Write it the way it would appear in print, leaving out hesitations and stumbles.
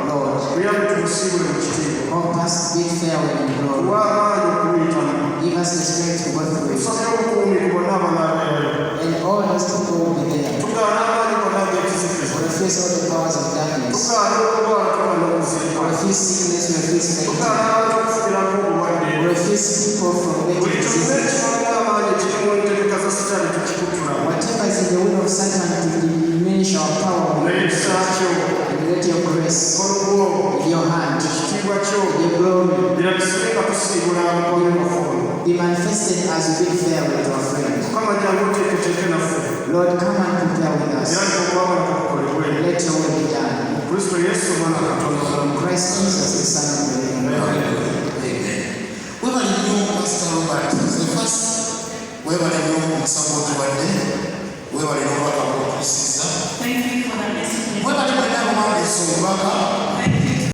Lord, help us bid farewell in glory. Give us the strength to go through it. And all those people will be there. Refuse all the powers of darkness. Refuse sickness, refuse faith. Refuse people from making decisions. Whatever is in the will of Satan to diminish our power, let your grace, with your hand, with your glory, be manifested as we bid farewell to our friends. Lord, come and prepare with us. Let your will be done. Christ Jesus, the Son of the living God. Amen. We were in your Pastor Robert. The first, we were in your support one day. We were in our Sister.